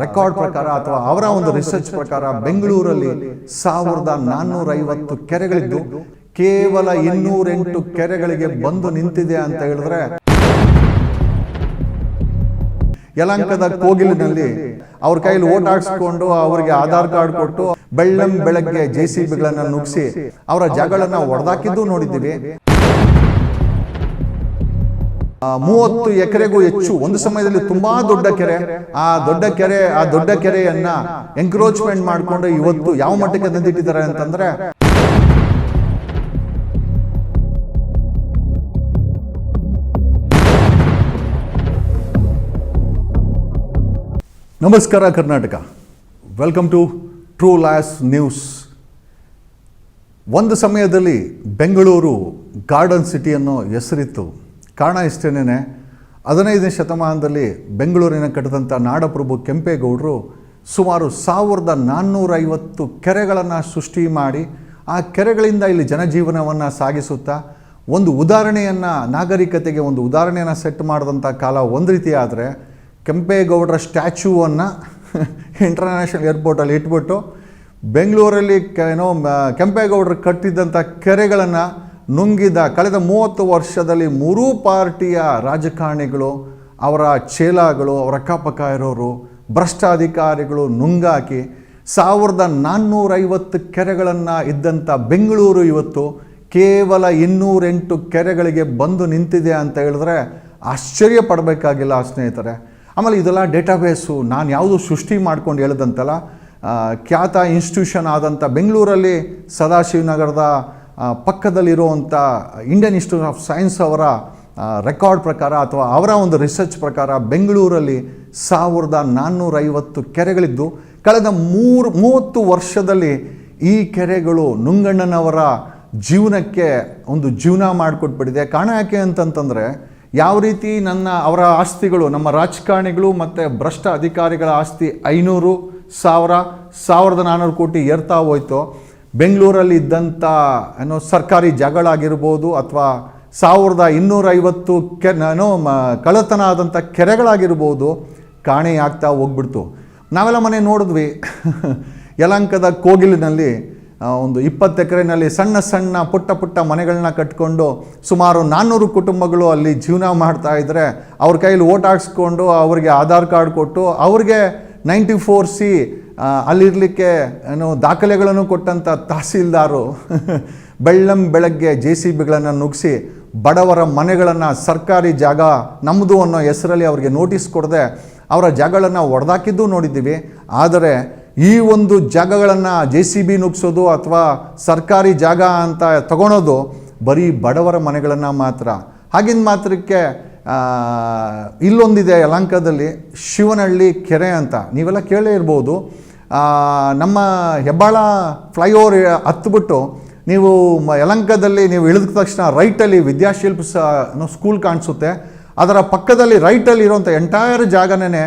Record ಪ್ರಕಾರ ಅಥವಾ ಅವರ ಒಂದು ರಿಸರ್ಚ್ ಪ್ರಕಾರ ಬೆಂಗಳೂರಲ್ಲಿ 1450 ಕೆರೆಗಳಿದ್ದು ಕೇವಲ 208 ಕೆರೆಗಳಿಗೆ ಬಂದು ನಿಂತಿದೆ ಅಂತ ಹೇಳಿದ್ರೆ, ಯಲಹಂಕದ ಕೋಗಿಲಿನಲ್ಲಿ ಅವ್ರ ಕೈಲಿ ಓಟ್ ಹಾಕ್ಸ್ಕೊಂಡು ಅವರಿಗೆ ಆಧಾರ್ ಕಾರ್ಡ್ ಕೊಟ್ಟು ಬೆಳಗ್ಗೆ JCBಗಳನ್ನ ನುಗ್ಗಿಸಿ ಅವರ ಜಾಗಗಳನ್ನ ಒಡೆದಾಕಿದ್ದು ನೋಡಿದ್ದೀವಿ. 30 ಎಕರೆಗೂ ಹೆಚ್ಚು ಒಂದು ಸಮಯದಲ್ಲಿ ತುಂಬಾ ದೊಡ್ಡ ಕೆರೆ, ಆ ದೊಡ್ಡ ಕೆರೆಯನ್ನ ಎಂಕ್ರೋಚ್ಮೆಂಟ್ ಮಾಡಿಕೊಂಡು ಇವತ್ತು ಯಾವ ಮಟ್ಟಕ್ಕೆ ತಂದಿಟ್ಟಿದ್ದಾರೆ ಅಂತಂದ್ರೆ, ನಮಸ್ಕಾರ Karnataka, welcome to true loss news. ಒಂದು ಸಮಯದಲ್ಲಿ ಬೆಂಗಳೂರು ಗಾರ್ಡನ್ ಸಿಟಿ ಅನ್ನೋ ಹೆಸರಿತ್ತು. ಕಾರಣ ಇಷ್ಟೇನೆ, 15ನೇ ಶತಮಾನದಲ್ಲಿ ಬೆಂಗಳೂರಿನ ಕಟ್ಟಿದಂಥ ನಾಡಪ್ರಭು ಕೆಂಪೇಗೌಡರು ಸುಮಾರು 1450 ಕೆರೆಗಳನ್ನು ಸೃಷ್ಟಿ ಮಾಡಿ ಆ ಕೆರೆಗಳಿಂದ ಇಲ್ಲಿ ಜನಜೀವನವನ್ನು ಸಾಗಿಸುತ್ತಾ ಒಂದು ಉದಾಹರಣೆಯನ್ನು, ನಾಗರಿಕತೆಗೆ ಒಂದು ಉದಾಹರಣೆಯನ್ನು ಸೆಟ್ ಮಾಡಿದಂಥ ಕಾಲ ಒಂದು ರೀತಿ ಆದರೆ, ಕೆಂಪೇಗೌಡರ ಸ್ಟ್ಯಾಚ್ಯೂವನ್ನು ಇಂಟರ್ನ್ಯಾಷನಲ್ ಏರ್ಪೋರ್ಟಲ್ಲಿ ಇಟ್ಬಿಟ್ಟು ಬೆಂಗಳೂರಲ್ಲಿ ಕೆಂಪೇಗೌಡರು ಕಟ್ಟಿದ್ದಂಥ ಕೆರೆಗಳನ್ನು ನುಂಗಿದ ಕಳೆದ 30 ವರ್ಷದಲ್ಲಿ 3 ಪಾರ್ಟಿಯ ರಾಜಕಾರಣಿಗಳು, ಅವರ ಚೇಲಾಗಳು, ಅವರ ಅಕ್ಕಪಕ್ಕ ಇರೋರು, ಭ್ರಷ್ಟ ಅಧಿಕಾರಿಗಳು ನುಂಗಾಕಿ 1450 ಕೆರೆಗಳನ್ನು ಇದ್ದಂಥ ಬೆಂಗಳೂರು ಇವತ್ತು ಕೇವಲ 208 ಕೆರೆಗಳಿಗೆ ಬಂದು ನಿಂತಿದೆ ಅಂತ ಹೇಳಿದ್ರೆ ಆಶ್ಚರ್ಯ ಪಡಬೇಕಾಗಿಲ್ಲ ಸ್ನೇಹಿತರೆ. ಆಮೇಲೆ ಇದೆಲ್ಲ ಡೇಟಾಬೇಸು ನಾನು ಯಾವುದು ಸೃಷ್ಟಿ ಮಾಡ್ಕೊಂಡು ಹೇಳಿದಂತಲ್ಲ, ಖ್ಯಾತ ಇನ್ಸ್ಟಿಟ್ಯೂಷನ್ ಆದಂಥ ಬೆಂಗಳೂರಲ್ಲಿ ಸದಾಶಿವನಗರದ ಪಕ್ಕದಲ್ಲಿರುವಂಥ ಇಂಡಿಯನ್ ಇನ್ಸ್ಟಿಟ್ಯೂಟ್ ಆಫ್ ಸೈನ್ಸ್ ಅವರ ರೆಕಾರ್ಡ್ ಪ್ರಕಾರ ಅಥವಾ ಅವರ ಒಂದು ರಿಸರ್ಚ್ ಪ್ರಕಾರ ಬೆಂಗಳೂರಲ್ಲಿ 1450 ಕೆರೆಗಳಿದ್ದು ಕಳೆದ 30 ವರ್ಷದಲ್ಲಿ ಈ ಕೆರೆಗಳು ನುಂಗಣ್ಣನವರ ಜೀವನಕ್ಕೆ ಒಂದು ಜೀವನ ಮಾಡಿಕೊಟ್ಬಿಟ್ಟಿದೆ. ಕಾರಣ ಯಾಕೆ ಅಂತಂತಂದರೆ, ಯಾವ ರೀತಿ ಅವರ ಆಸ್ತಿಗಳು, ನಮ್ಮ ರಾಜಕಾರಣಿಗಳು ಮತ್ತು ಭ್ರಷ್ಟ ಅಧಿಕಾರಿಗಳ ಆಸ್ತಿ 500, 1000, 1400 ಕೋಟಿ ಏರ್ತಾ ಹೋಯ್ತು. ಬೆಂಗಳೂರಲ್ಲಿ ಇದ್ದಂಥ ಸರ್ಕಾರಿ ಜಾಗಗಳಾಗಿರ್ಬೋದು ಅಥವಾ 1250 ಕಳ್ಳತನ ಆದಂಥ ಕೆರೆಗಳಾಗಿರ್ಬೋದು ಕಾಣೆಯಾಗ್ತಾ ಹೋಗ್ಬಿಡ್ತು. ನಾವೆಲ್ಲ ಮನೆ ನೋಡಿದ್ವಿ, ಯಲಹಂಕದ ಕೋಗಿಲಿನಲ್ಲಿ ಒಂದು 20 ಎಕರೆನಲ್ಲಿ ಸಣ್ಣ ಪುಟ್ಟ ಮನೆಗಳನ್ನ ಕಟ್ಕೊಂಡು ಸುಮಾರು 400 ಕುಟುಂಬಗಳು ಅಲ್ಲಿ ಜೀವನ ಮಾಡ್ತಾ ಇದ್ದರೆ, ಅವ್ರ ಕೈಲಿ ಓಟ್ ಹಾಕ್ಸ್ಕೊಂಡು ಅವರಿಗೆ ಆಧಾರ್ ಕಾರ್ಡ್ ಕೊಟ್ಟು ಅವ್ರಿಗೆ 94C ಅಲ್ಲಿರಲಿಕ್ಕೆ ದಾಖಲೆಗಳನ್ನು ಕೊಟ್ಟಂಥ ತಹಸೀಲ್ದಾರು ಬೆಳಗ್ಗೆ JCBಗಳನ್ನು ನುಗ್ಗಿಸಿ ಬಡವರ ಮನೆಗಳನ್ನು, ಸರ್ಕಾರಿ ಜಾಗ ನಮ್ಮದು ಅನ್ನೋ ಹೆಸರಲ್ಲಿ ಅವರಿಗೆ ನೋಟಿಸ್ ಕೊಡದೆ ಅವರ ಜಾಗಗಳನ್ನು ಒಡೆದಾಕಿದ್ದು ನೋಡಿದ್ದೀವಿ. ಆದರೆ ಈ ಒಂದು ಜಾಗಗಳನ್ನು JCB ನುಗ್ಸೋದು ಅಥವಾ ಸರ್ಕಾರಿ ಜಾಗ ಅಂತ ತಗೊಳೋದು ಬರೀ ಬಡವರ ಮನೆಗಳನ್ನು ಮಾತ್ರ. ಹಾಗಿನ ಮಾತ್ರಕ್ಕೆ ಇಲ್ಲೊಂದಿದೆ ಯಲಹಂಕದಲ್ಲಿ ಶಿವನಹಳ್ಳಿ ಕೆರೆ ಅಂತ, ನೀವೆಲ್ಲ ಕೇಳೇ ಇರ್ಬೋದು. ನಮ್ಮ ಹೆಬ್ಬಾಳ ಫ್ಲೈಓವರ್ ಹತ್ಬಿಟ್ಟು ನೀವು ಯಲಹಂಕದಲ್ಲಿ ನೀವು ಇಳಿದ ತಕ್ಷಣ ರೈಟಲ್ಲಿ ವಿದ್ಯಾಶಿಲ್ಪ ಸ್ಕೂಲ್ ಕಾಣಿಸುತ್ತೆ. ಅದರ ಪಕ್ಕದಲ್ಲಿ ರೈಟಲ್ಲಿ ಇರೋಂಥ ಎಂಟೈರ್ ಜಾಗನೇ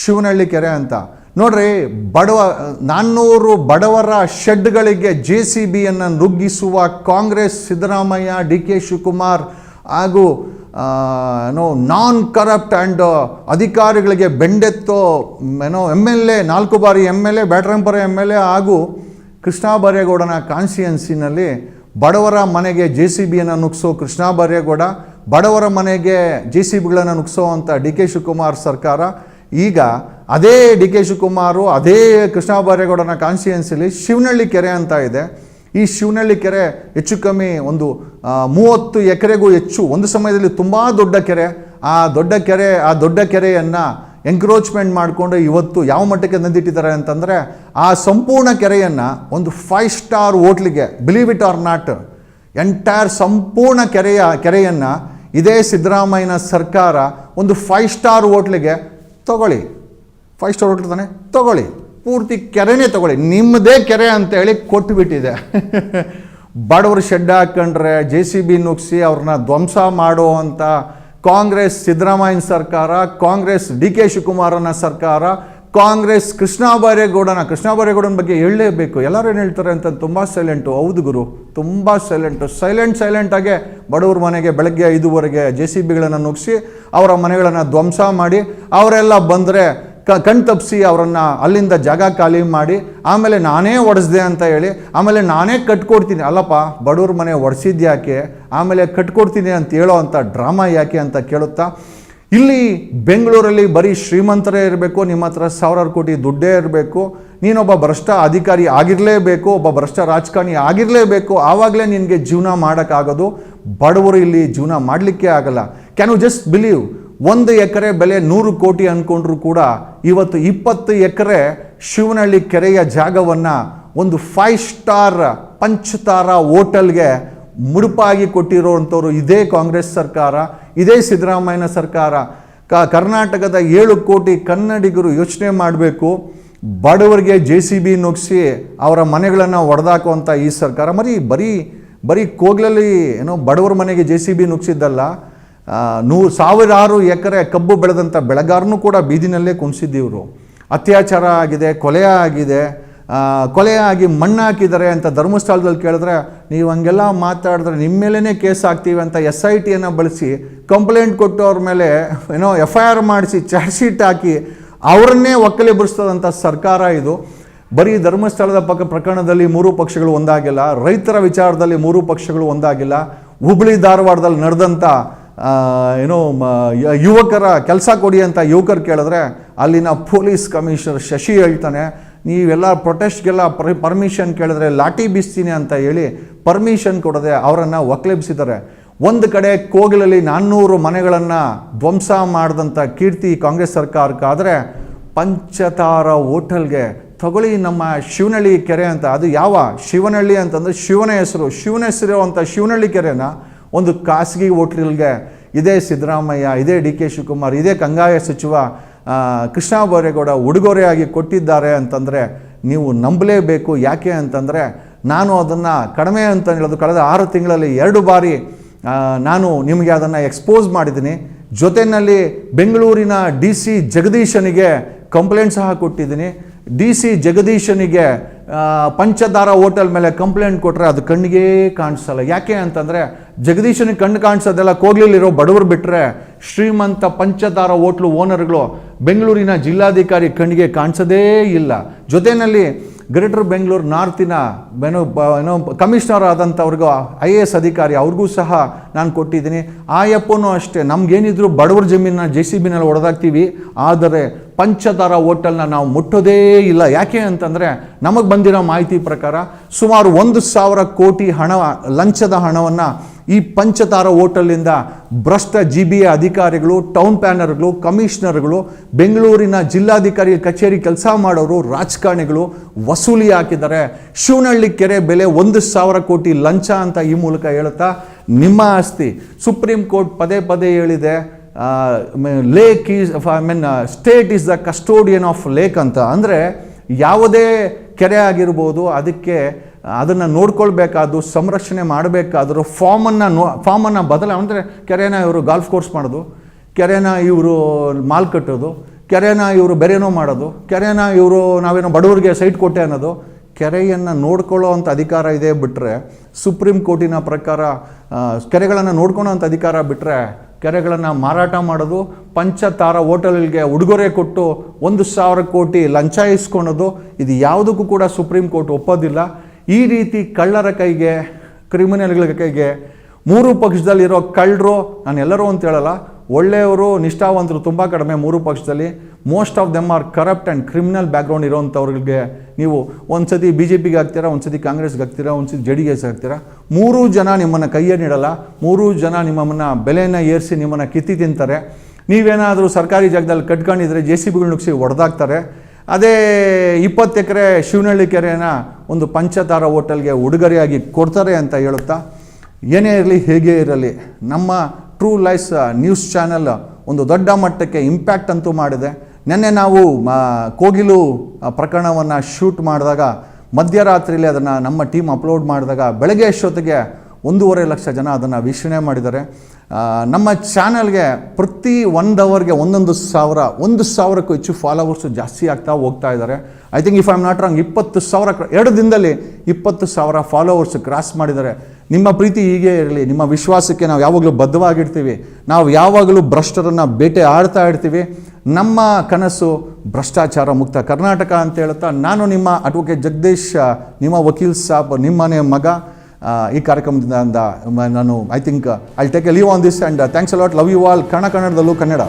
ಶಿವನಹಳ್ಳಿ ಕೆರೆ ಅಂತ. ನೋಡ್ರಿ, 400 ಬಡವರ ಶೆಡ್ಗಳಿಗೆ JCBಯನ್ನು ನುಗ್ಗಿಸುವ ಕಾಂಗ್ರೆಸ್, ಸಿದ್ದರಾಮಯ್ಯ, DK ಶಿವಕುಮಾರ್ ಹಾಗೂ ನಾನ್ ಕರಪ್ಟ್ ಆ್ಯಂಡ್ ಅಧಿಕಾರಿಗಳಿಗೆ ಬೆಂಡೆತ್ತೋ MLA, 4 ಬಾರಿ MLA, ಬ್ಯಾಟರಾಯನಪುರ MLA ಹಾಗೂ ಕೃಷ್ಣ ಬೈರೇಗೌಡನ ಕಾನ್ಸ್ಟಿಟ್ಯೂನ್ಸಿನಲ್ಲಿ ಬಡವರ ಮನೆಗೆ JCBಯನ್ನು ನುಗ್ಸೋ ಕೃಷ್ಣ ಬೈರೇಗೌಡ, ಬಡವರ ಮನೆಗೆ JCBಗಳನ್ನು ನುಗ್ಸೋ ಅಂತ DK ಶಿವಕುಮಾರ್ ಸರ್ಕಾರ. ಈಗ ಅದೇ DK ಶಿವಕುಮಾರು, ಅದೇ ಕೃಷ್ಣ ಬೈರೇಗೌಡನ ಕಾನ್ಸ್ಟಿಟ್ಯೂನ್ಸಿಲಿ ಶಿವನಹಳ್ಳಿ ಕೆರೆ ಅಂತ ಇದೆ. ಈ ಶಿವನಹಳ್ಳಿ ಕೆರೆ ಹೆಚ್ಚು ಕಮ್ಮಿ ಒಂದು 30 ಎಕರೆಗೂ ಹೆಚ್ಚು ಒಂದು ಸಮಯದಲ್ಲಿ ತುಂಬ ದೊಡ್ಡ ಕೆರೆ. ಆ ದೊಡ್ಡ ಕೆರೆಯನ್ನು ಎಂಕ್ರೋಚ್ಮೆಂಟ್ ಮಾಡಿಕೊಂಡು ಇವತ್ತು ಯಾವ ಮಟ್ಟಕ್ಕೆ ತಂದಿಟ್ಟಿದ್ದಾರೆ ಅಂತಂದರೆ, ಆ ಸಂಪೂರ್ಣ ಕೆರೆಯನ್ನು ಒಂದು 5 ಸ್ಟಾರ್ ಹೋಟ್ಲಿಗೆ, believe it or not, entire ಸಂಪೂರ್ಣ ಕೆರೆಯನ್ನು ಇದೇ ಸಿದ್ದರಾಮಯ್ಯನ ಸರ್ಕಾರ ಒಂದು 5 ಸ್ಟಾರ್ ಹೋಟ್ಲಿಗೆ ತಗೊಳ್ಳಿ, 5 ಸ್ಟಾರ್ ಹೋಟ್ಲ್ ತಾನೆ ತಗೊಳ್ಳಿ, ಪೂರ್ತಿ ಕೆರೆನೇ ತಗೊಳ್ಳಿ, ನಿಮ್ಮದೇ ಕೆರೆ ಅಂತೇಳಿ ಕೊಟ್ಟುಬಿಟ್ಟಿದೆ. ಬಡವರು ಶೆಡ್ ಹಾಕೊಂಡ್ರೆ JCB ನುಗ್ಸಿ ಅವ್ರನ್ನ ಧ್ವಂಸ ಮಾಡೋ ಅಂತ ಕಾಂಗ್ರೆಸ್ ಸಿದ್ದರಾಮಯ್ಯನ ಸರ್ಕಾರ, ಕಾಂಗ್ರೆಸ್ DK ಶಿವಕುಮಾರನ ಸರ್ಕಾರ, ಕಾಂಗ್ರೆಸ್ ಕೃಷ್ಣ ಬೈರೇಗೌಡನ ಬಗ್ಗೆ ಹೇಳಲೇಬೇಕು. ಎಲ್ಲರೂ ಏನು ಹೇಳ್ತಾರೆ ಅಂತ ತುಂಬ ಸೈಲೆಂಟು. ಹೌದು ಗುರು, ತುಂಬ ಸೈಲೆಂಟಾಗೆ ಬಡವ್ರ ಮನೆಗೆ ಬೆಳಗ್ಗೆ 5 JCBಗಳನ್ನು ನುಗ್ಸಿ ಅವರ ಮನೆಗಳನ್ನು ಧ್ವಂಸ ಮಾಡಿ ಅವರೆಲ್ಲ ಬಂದರೆ ಕಣ್ ತಪ್ಪಿಸಿ ಅವರನ್ನು ಅಲ್ಲಿಂದ ಜಾಗ ಖಾಲಿ ಮಾಡಿ ಆಮೇಲೆ ನಾನೇ ಒಡೆಸ್ದೆ ಅಂತ ಹೇಳಿ ಆಮೇಲೆ ನಾನೇ ಕಟ್ಕೊಡ್ತೀನಿ. ಅಲ್ಲಪ್ಪ, ಬಡವ್ರ ಮನೆ ಒಡೆಸಿದ್ಯಾಕೆ, ಆಮೇಲೆ ಕಟ್ಕೊಡ್ತೀನಿ ಅಂತ ಹೇಳೋ ಅಂಥ ಡ್ರಾಮಾ ಯಾಕೆ ಅಂತ ಕೇಳುತ್ತಾ, ಇಲ್ಲಿ ಬೆಂಗಳೂರಲ್ಲಿ ಬರೀ ಶ್ರೀಮಂತರೇ ಇರಬೇಕು, ನಿಮ್ಮ ಹತ್ರ ಸಾವಿರಾರು ಕೋಟಿ ದುಡ್ಡೇ ಇರಬೇಕು, ನೀನೊಬ್ಬ ಭ್ರಷ್ಟ ಅಧಿಕಾರಿ ಆಗಿರಲೇಬೇಕು, ಒಬ್ಬ ಭ್ರಷ್ಟ ರಾಜಕಾರಣಿ ಆಗಿರಲೇಬೇಕು, ಆವಾಗಲೇ ನಿನಗೆ ಜೀವನ ಮಾಡೋಕ್ಕಾಗೋದು. ಬಡವರು ಇಲ್ಲಿ ಜೀವನ ಮಾಡಲಿಕ್ಕೆ ಆಗಲ್ಲ. ಕ್ಯಾನ್ ಯು ಜಸ್ಟ್ ಬಿಲೀವ್, 1 ಎಕರೆ ಬೆಲೆ 100 ಕೋಟಿ ಅಂದ್ಕೊಂಡ್ರು ಕೂಡ ಇವತ್ತು 20 ಎಕರೆ ಶಿವನಹಳ್ಳಿ ಕೆರೆಯ ಜಾಗವನ್ನು ಒಂದು 5 ಸ್ಟಾರ್ ಪಂಚತಾರ ಹೋಟೆಲ್ಗೆ ಮುಡುಪಾಗಿ ಕೊಟ್ಟಿರೋವಂಥವ್ರು ಇದೇ ಕಾಂಗ್ರೆಸ್ ಸರ್ಕಾರ, ಇದೇ ಸಿದ್ದರಾಮಯ್ಯನ ಸರ್ಕಾರ. ಕರ್ನಾಟಕದ 7 ಕೋಟಿ ಕನ್ನಡಿಗರು ಯೋಚನೆ ಮಾಡಬೇಕು. ಬಡವರಿಗೆ JCB ನುಗ್ಸಿ ಅವರ ಮನೆಗಳನ್ನು ಒಡೆದಾಕುವಂಥ ಈ ಸರ್ಕಾರ ಬರೀ ಕೋಗ್ಲಲ್ಲಿ ಏನೋ ಬಡವರ ಮನೆಗೆ JCB ನುಗ್ಸಿದ್ದಲ್ಲ, ಸಾವಿರಾರು ಎಕರೆ ಕಬ್ಬು ಬೆಳೆದಂಥ ಬೆಳೆಗಾರನೂ ಕೂಡ ಬೀದಿನಲ್ಲೇ ಕುಣಿಸಿದ್ದೀವರು. ಅತ್ಯಾಚಾರ ಆಗಿದೆ, ಕೊಲೆ ಆಗಿ ಮಣ್ಣು ಹಾಕಿದ್ದಾರೆ ಅಂತ ಧರ್ಮಸ್ಥಳದಲ್ಲಿ ಕೇಳಿದ್ರೆ, ನೀವು ಹಂಗೆಲ್ಲ ಮಾತಾಡಿದ್ರೆ ನಿಮ್ಮ ಮೇಲೇ ಕೇಸ್ ಹಾಕ್ತೀವಿ ಅಂತ SITಯನ್ನು ಬಳಸಿ ಕಂಪ್ಲೇಂಟ್ ಕೊಟ್ಟು ಅವ್ರ ಮೇಲೆ FIR ಮಾಡಿಸಿ ಚಾರ್ಜ್ ಶೀಟ್ ಹಾಕಿ ಅವರನ್ನೇ ಒಕ್ಕಲೆಬ್ಬಿಸ್ತದಂಥ ಸರ್ಕಾರ ಇದು. ಬರೀ ಧರ್ಮಸ್ಥಳದ ಪ್ರಕರಣದಲ್ಲಿ 3 ಪಕ್ಷಗಳು ಒಂದಾಗಿಲ್ಲ, ರೈತರ ವಿಚಾರದಲ್ಲಿ 3 ಪಕ್ಷಗಳು ಒಂದಾಗಿಲ್ಲ, ಹುಬ್ಳಿ ಧಾರವಾಡದಲ್ಲಿ ನಡೆದಂಥ ಯುವಕರ ಕೆಲಸ ಕೊಡಿ ಅಂತ ಯುವಕರು ಕೇಳಿದ್ರೆ ಅಲ್ಲಿನ ಪೊಲೀಸ್ ಕಮಿಷನರ್ ಶಶಿ ಹೇಳ್ತಾನೆ, ನೀವೆಲ್ಲ ಪ್ರೊಟೆಸ್ಟ್ಗೆಲ್ಲ ಪರ್ಮಿಷನ್ ಕೇಳಿದ್ರೆ ಲಾಠಿ ಬೀಸ್ತೀನಿ ಅಂತ ಹೇಳಿ ಪರ್ಮಿಷನ್ ಕೊಡದೆ ಅವರನ್ನು ಒಕ್ಕಲೆಬ್ಬಿಸಿದ್ದಾರೆ. ಒಂದು ಕಡೆ ಕೋಗಿಲಲ್ಲಿ 400 ಮನೆಗಳನ್ನು ಧ್ವಂಸ ಮಾಡಿದಂಥ ಕೀರ್ತಿ ಕಾಂಗ್ರೆಸ್ ಸರ್ಕಾರಕ್ಕಾದರೆ, ಪಂಚತಾರ ಹೋಟೆಲ್ಗೆ ತಗೊಳ್ಳಿ ನಮ್ಮ ಶಿವನಹಳ್ಳಿ ಕೆರೆ ಅಂತ, ಅದು ಯಾವ ಶಿವನಹಳ್ಳಿ ಅಂತಂದರೆ ಶಿವನ ಹೆಸರು ಅಂತ ಶಿವನಹಳ್ಳಿ ಕೆರೆನ ಒಂದು ಖಾಸಗಿ ಹೋಟ್ಲಿಗೆ ಇದೇ ಸಿದ್ದರಾಮಯ್ಯ, ಇದೇ DK ಶಿವಕುಮಾರ್, ಇದೇ ಕಂದಾಯ ಸಚಿವ ಕೃಷ್ಣ ಬೈರೇಗೌಡ ಉಡುಗೊರೆಯಾಗಿ ಕೊಟ್ಟಿದ್ದಾರೆ ಅಂತಂದರೆ ನೀವು ನಂಬಲೇಬೇಕು. ಯಾಕೆ ಅಂತಂದರೆ ನಾನು ಅದನ್ನು ಕಡಿಮೆ ಅಂತ ಹೇಳೋದು ಕಳೆದ 6 ತಿಂಗಳಲ್ಲಿ 2 ಬಾರಿ ನಾನು ನಿಮಗೆ ಅದನ್ನು ಎಕ್ಸ್ಪೋಸ್ ಮಾಡಿದ್ದೀನಿ. ಜೊತೆಯಲ್ಲಿ ಬೆಂಗಳೂರಿನ DC ಜಗದೀಶನಿಗೆ ಕಂಪ್ಲೇಂಟ್ ಸಹ ಕೊಟ್ಟಿದ್ದೀನಿ. DC ಜಗದೀಶನಿಗೆ ಪಂಚತಾರ ಹೋಟೆಲ್ ಮೇಲೆ ಕಂಪ್ಲೇಂಟ್ ಕೊಟ್ಟರೆ ಅದು ಕಣ್ಣಿಗೆ ಕಾಣಿಸಲ್ಲ. ಯಾಕೆ ಅಂತಂದರೆ ಜಗದೀಶನಿಗೆ ಕಣ್ಣು ಕಾಣಿಸೋದೆಲ್ಲ ಕೋಗ್ಲಿಲಿರೋ ಬಡವರು ಬಿಟ್ಟರೆ ಶ್ರೀಮಂತ ಪಂಚತಾರ ಹೋಟ್ಲು ಓನರ್ಗಳು ಬೆಂಗಳೂರಿನ ಜಿಲ್ಲಾಧಿಕಾರಿ ಕಣ್ಣಿಗೆ ಕಾಣಿಸೋದೇ ಇಲ್ಲ. ಜೊತೆಯಲ್ಲಿ ಗ್ರೇಟರ್ ಬೆಂಗಳೂರು ನಾರ್ತಿನ ಕಮಿಷನರ್ ಆದಂಥವ್ರಿಗೂ IAS ಅಧಿಕಾರಿ ಅವ್ರಿಗೂ ಸಹ ನಾನು ಕೊಟ್ಟಿದ್ದೀನಿ. ಆಯಪ್ಪನೂ ಅಷ್ಟೇ, ನಮಗೇನಿದ್ರು ಬಡವರ ಜಮೀನನ್ನ JCBನಲ್ಲಿ ಹೊಡೆದಾಕ್ತೀವಿ, ಆದರೆ ಪಂಚತಾರ ಹೋಟೆಲ್ನ ನಾವು ಮುಟ್ಟೋದೇ ಇಲ್ಲ. ಯಾಕೆ ಅಂತಂದರೆ ನಮಗೆ ಬಂದಿರೋ ಮಾಹಿತಿ ಪ್ರಕಾರ ಸುಮಾರು 1,000 ಕೋಟಿ ಲಂಚದ ಹಣವನ್ನು ಈ ಪಂಚತಾರ ಹೋಟೆಲಿಂದ ಭ್ರಷ್ಟ GBA ಅಧಿಕಾರಿಗಳು, ಟೌನ್ ಪ್ಲಾನರ್ಗಳು, ಕಮಿಷನರ್ಗಳು, ಬೆಂಗಳೂರಿನ ಜಿಲ್ಲಾಧಿಕಾರಿ ಕಚೇರಿ ಕೆಲಸ ಮಾಡೋರು, ರಾಜಕಾರಣಿಗಳು ವಸೂಲಿ ಹಾಕಿದ್ದಾರೆ. ಶಿವನಹಳ್ಳಿ ಕೆರೆ ಬೆಲೆ 1,000 ಕೋಟಿ ಲಂಚ ಅಂತ ಈ ಮೂಲಕ ಹೇಳುತ್ತಾ, ನಿಮ್ಮ ಆಸ್ತಿ ಸುಪ್ರೀಂ ಕೋರ್ಟ್ ಪದೇ ಹೇಳಿದೆ, lake is state is the custodian of lake ಅಂತ. ಅಂದರೆ ಯಾವುದೇ ಕೆರೆ ಆಗಿರ್ಬೋದು, ಅದನ್ನು ನೋಡ್ಕೊಳ್ಬೇಕಾದ್ರು, ಸಂರಕ್ಷಣೆ ಮಾಡಬೇಕಾದ್ರೂ ಫಾರ್ಮನ್ನು ಅಂದರೆ ಕೆರೆನ ಇವರು ಗಾಲ್ಫ್ ಕೋರ್ಸ್ ಮಾಡೋದು, ಕೆರೆನ ಇವರು ಮಾಲ್ ಕಟ್ಟೋದು, ಕೆರೆನ ಇವರು ಬೇರೆನೋ ಮಾಡೋದು, ಕೆರೆನ ಇವರು ನಾವೇನೋ ಬಡವರಿಗೆ ಸೈಟ್ ಕೊಟ್ಟೆ ಅನ್ನೋದು, ಕೆರೆಯನ್ನು ನೋಡ್ಕೊಳ್ಳೋ ಅಂಥ ಅಧಿಕಾರ ಇದೆ ಬಿಟ್ಟರೆ, ಸುಪ್ರೀಂ ಕೋರ್ಟಿನ ಪ್ರಕಾರ ಕೆರೆಗಳನ್ನು ನೋಡ್ಕೊಳ್ಳೋ ಅಂಥ ಅಧಿಕಾರ ಬಿಟ್ಟರೆ ಕೆರೆಗಳನ್ನು ಮಾರಾಟ ಮಾಡೋದು, ಪಂಚತಾರ ಹೋಟೆಲ್ಗೆ ಉಡುಗೊರೆ ಕೊಟ್ಟು 1,000 ಕೋಟಿ ಲಂಚ ಇಸ್ಕೊಳೋದು, ಇದು ಯಾವುದಕ್ಕೂ ಕೂಡ ಸುಪ್ರೀಂ ಕೋರ್ಟ್ ಒಪ್ಪೋದಿಲ್ಲ. ಈ ರೀತಿ ಕಳ್ಳರ ಕೈಗೆ, ಕ್ರಿಮಿನಲ್ಗಳ ಕೈಗೆ 3 ಪಕ್ಷದಲ್ಲಿರೋ ಕಳ್ಳರು, ನಾನು ಎಲ್ಲರೂ ಅಂತ ಹೇಳಲ್ಲ, ಒಳ್ಳೆಯವರು ನಿಷ್ಠಾವಂತರು ತುಂಬ ಕಡಿಮೆ 3 ಪಕ್ಷದಲ್ಲಿ. Most of them are corrupt and criminal background ಇರೋವಂಥವ್ರಿಗೆ ನೀವು ಒಂದು ಸತಿ BJPಗೆ ಹಾಕ್ತೀರಾ, ಒಂದು ಸತಿ ಕಾಂಗ್ರೆಸ್ಗೆ ಹಾಕ್ತೀರಾ, ಒಂದು ಸತಿ JDS ಹಾಕ್ತೀರಾ. 3 ಜನ ನಿಮ್ಮನ್ನು ಕೈಯನ್ನಿಡಲ್ಲ, 3 ಜನ ನಿಮ್ಮನ್ನು ಬೆಲೆಯನ್ನು ಏರಿಸಿ ನಿಮ್ಮನ್ನು ಕಿತ್ತಿ ತಿಂತಾರೆ. ನೀವೇನಾದರೂ ಸರ್ಕಾರಿ ಜಾಗದಲ್ಲಿ ಕಟ್ಕೊಂಡಿದ್ರೆ JCBಗಳು ನುಗ್ಸಿ ಹೊಡೆದಾಕ್ತಾರೆ. ಅದೇ 20 ಎಕರೆ ಶಿವನಹಳ್ಳಿ ಕೆರೆನ ಒಂದು ಪಂಚತಾರ ಹೋಟೆಲ್ಗೆ ಉಡುಗೊರೆಯಾಗಿ ಕೊಡ್ತಾರೆ ಅಂತ ಹೇಳುತ್ತಾ, ಏನೇ ಇರಲಿ ಹೇಗೆ ಇರಲಿ, ನಮ್ಮ ಟ್ರೂ ಲೈಫ್ಸ್ ನ್ಯೂಸ್ ಚಾನೆಲ್ ಒಂದು ದೊಡ್ಡ ಮಟ್ಟಕ್ಕೆ ಇಂಪ್ಯಾಕ್ಟ್ ಅಂತೂ ಮಾಡಿದೆ. ನೆನ್ನೆ ನಾವು ಕೋಗಿಲು ಪ್ರಕರಣವನ್ನು ಶೂಟ್ ಮಾಡಿದಾಗ ಮಧ್ಯರಾತ್ರಿಯಲ್ಲಿ ಅದನ್ನು ನಮ್ಮ ಟೀಮ್ ಅಪ್ಲೋಡ್ ಮಾಡಿದಾಗ ಬೆಳಗ್ಗೆ ಅಷ್ಟೊತ್ತಿಗೆ 1.5 ಲಕ್ಷ ಜನ ಅದನ್ನು ವೀಕ್ಷಣೆ ಮಾಡಿದ್ದಾರೆ. ನಮ್ಮ ಚಾನಲ್ಗೆ ಪ್ರತಿ 1 ಅವರ್ಗೆ 1,000ಕ್ಕೂ ಹೆಚ್ಚು ಫಾಲೋವರ್ಸು ಜಾಸ್ತಿ ಆಗ್ತಾ ಹೋಗ್ತಾ ಇದ್ದಾರೆ. I think if I am not wrong 20,000 2 ದಿನದಲ್ಲಿ 20,000 ಫಾಲೋವರ್ಸ್ ಕ್ರಾಸ್ ಮಾಡಿದ್ದಾರೆ. ನಿಮ್ಮ ಪ್ರೀತಿ ಹೀಗೆ ಇರಲಿ. ನಿಮ್ಮ ವಿಶ್ವಾಸಕ್ಕೆ ನಾವು ಯಾವಾಗಲೂ ಬದ್ಧವಾಗಿರ್ತೀವಿ. ನಾವು ಯಾವಾಗಲೂ ಭ್ರಷ್ಟರನ್ನು ಬೇಟೆ ಆಡ್ತಾ ಇರ್ತೀವಿ. ನಮ್ಮ ಕನಸು ಭ್ರಷ್ಟಾಚಾರ ಮುಕ್ತ ಕರ್ನಾಟಕ ಅಂತ ಹೇಳ್ತಾ ನಾನು ನಿಮ್ಮ ಅಡ್ವೊಕೇಟ್ ಜಗದೀಶ್, ನಿಮ್ಮ ವಕೀಲ್ ಸಾಬ್, ನಿಮ್ಮನೆ ಮಗ ಈ ಕಾರ್ಯಕ್ರಮದಿಂದ ನಾನು I think I take a leave on this and thanks a lot. Love you all. ಕನ್ನಡದಲ್ಲೂ ಕನ್ನಡ.